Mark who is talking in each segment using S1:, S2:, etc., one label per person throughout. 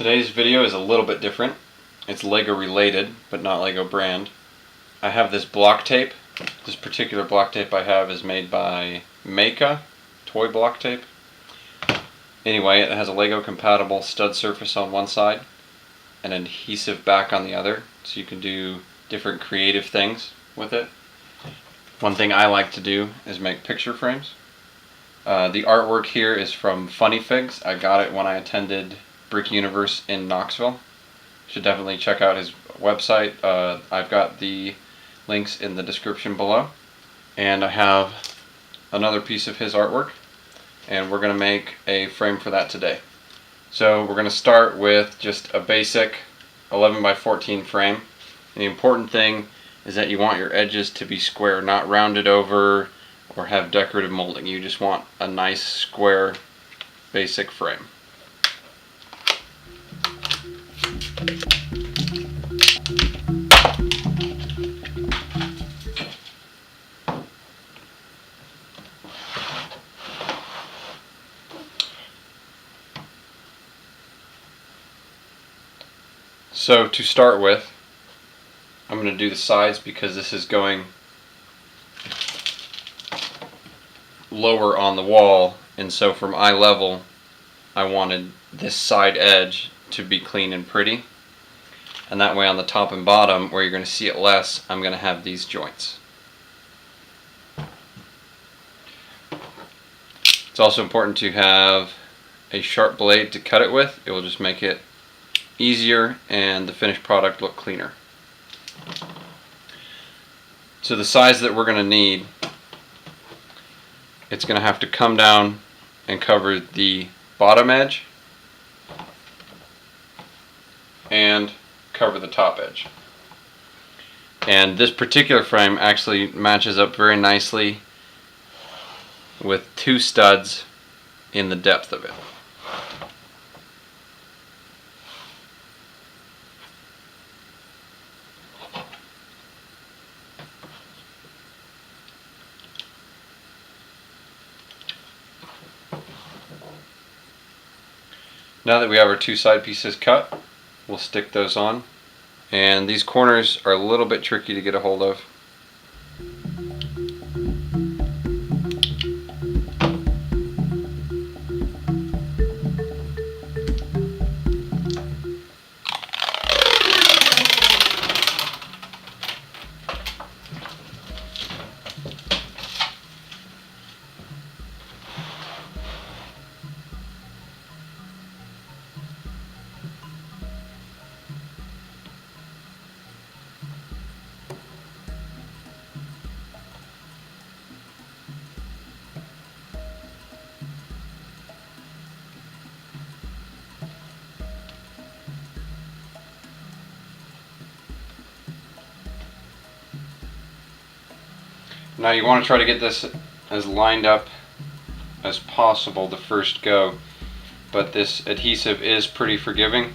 S1: Today's video is a little bit different. It's Lego related, but not Lego brand. I have this block tape. This particular block tape I have is made by Meika, toy block tape. Anyway, it has a Lego compatible stud surface on one side and an adhesive back on the other, so you can do different creative things with it. One thing I like to do is make picture frames. The artwork here is from Funny Figs. I got it when I attended Brick Universe in Knoxville. Should definitely check out his website. I've got the links in the description below. And I have another piece of his artwork, and we're going to make a frame for that today. So we're going to start with just a basic 11 by 14 frame. And the important thing is that you want your edges to be square, not rounded over or have decorative molding. You just want a nice square basic frame. So to start with, I'm going to do the sides because this is going lower on the wall, and so from eye level I wanted this side edge to be clean and pretty, and that way on the top and bottom where you're going to see it less, I'm going to have these joints. It's also important to have a sharp blade to cut it with. It will just make it easier and the finished product look cleaner. So the size that we're going to need, it's going to have to come down and cover the bottom edge and cover the top edge. And this particular frame actually matches up very nicely with two studs in the depth of it. Now that we have our two side pieces cut, we'll stick those on. And these corners are a little bit tricky to get a hold of. Now you want to try to get this as lined up as possible the first go, but this adhesive is pretty forgiving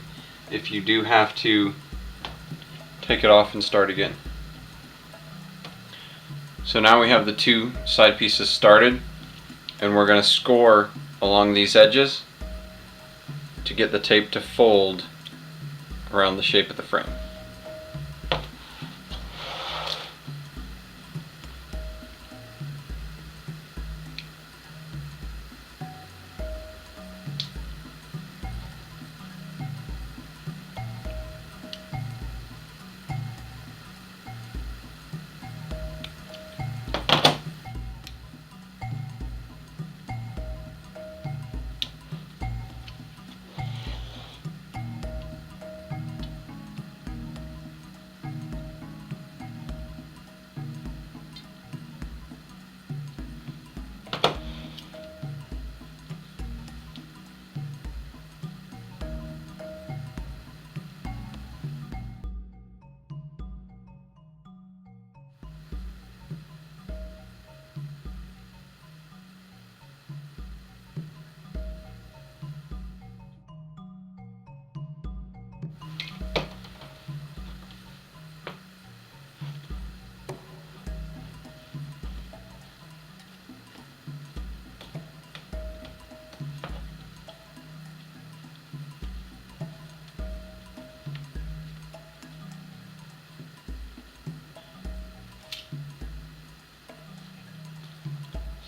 S1: if you do have to take it off and start again. So now we have the two side pieces started, and we're going to score along these edges to get the tape to fold around the shape of the frame.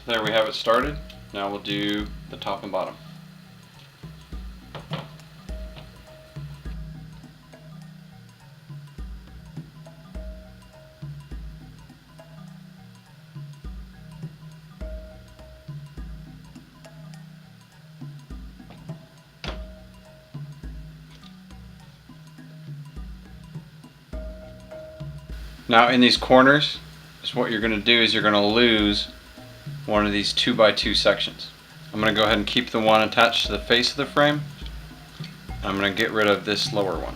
S1: There we have it started. Now we'll do the top and bottom. Now in these corners, is what you're going to do is you're going to lose one of these 2x2 sections. I'm going to go ahead and keep the one attached to the face of the frame. I'm going to get rid of this lower one.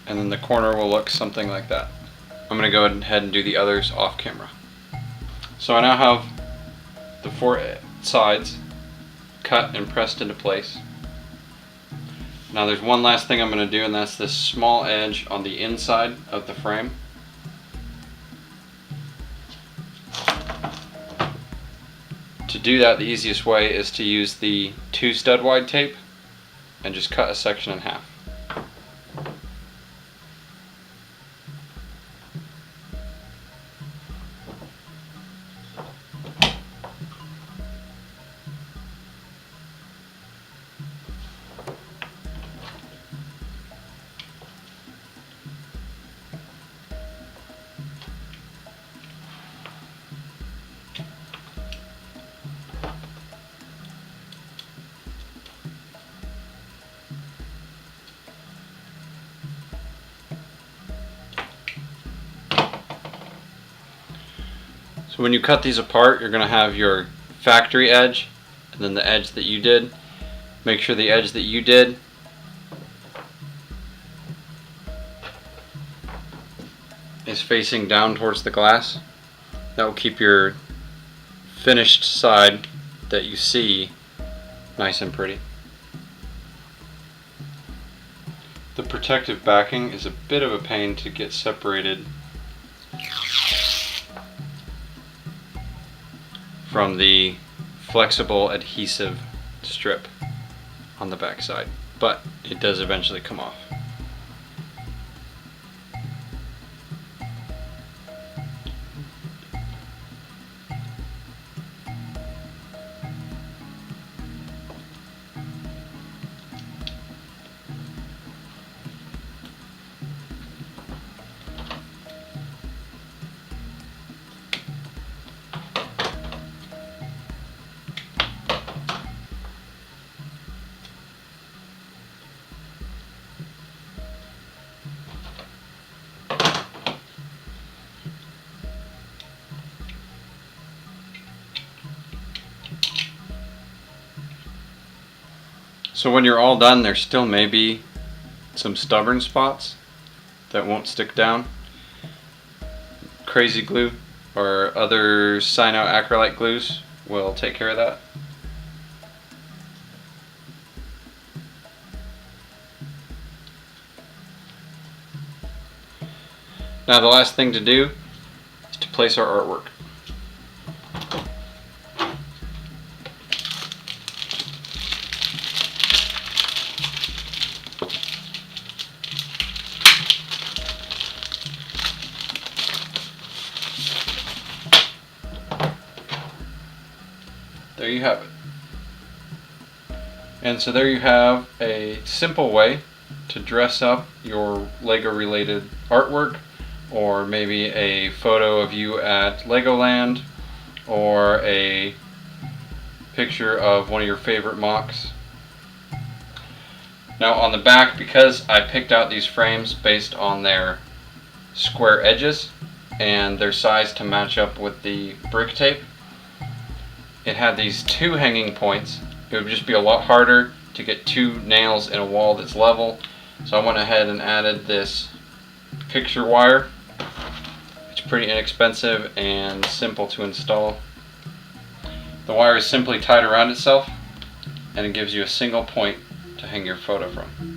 S1: And then the corner will look something like that. I'm going to go ahead and do the others off camera. So I now have the 4 sides cut and pressed into place. Now there's one last thing I'm going to do, and that's this small edge on the inside of the frame. To do that, the easiest way is to use the 2 stud wide tape and just cut a section in half. So when you cut these apart, you're going to have your factory edge and then the edge that you did. Make sure the edge that you did is facing down towards the glass. That will keep your finished side that you see nice and pretty. The protective backing is a bit of a pain to get separated from the flexible adhesive strip on the back side, but it does eventually come off. So when you're all done, there still may be some stubborn spots that won't stick down. Crazy glue or other cyanoacrylate glues will take care of that. Now the last thing to do is to place our artwork. There you have it. And so there you have a simple way to dress up your Lego related artwork, or maybe a photo of you at Legoland, or a picture of one of your favorite MOCs. Now on the back, because I picked out these frames based on their square edges and their size to match up with the brick tape, it had these 2 hanging points. It would just be a lot harder to get 2 nails in a wall that's level. So I went ahead and added this picture wire. It's pretty inexpensive and simple to install. The wire is simply tied around itself, and it gives you a single point to hang your photo from.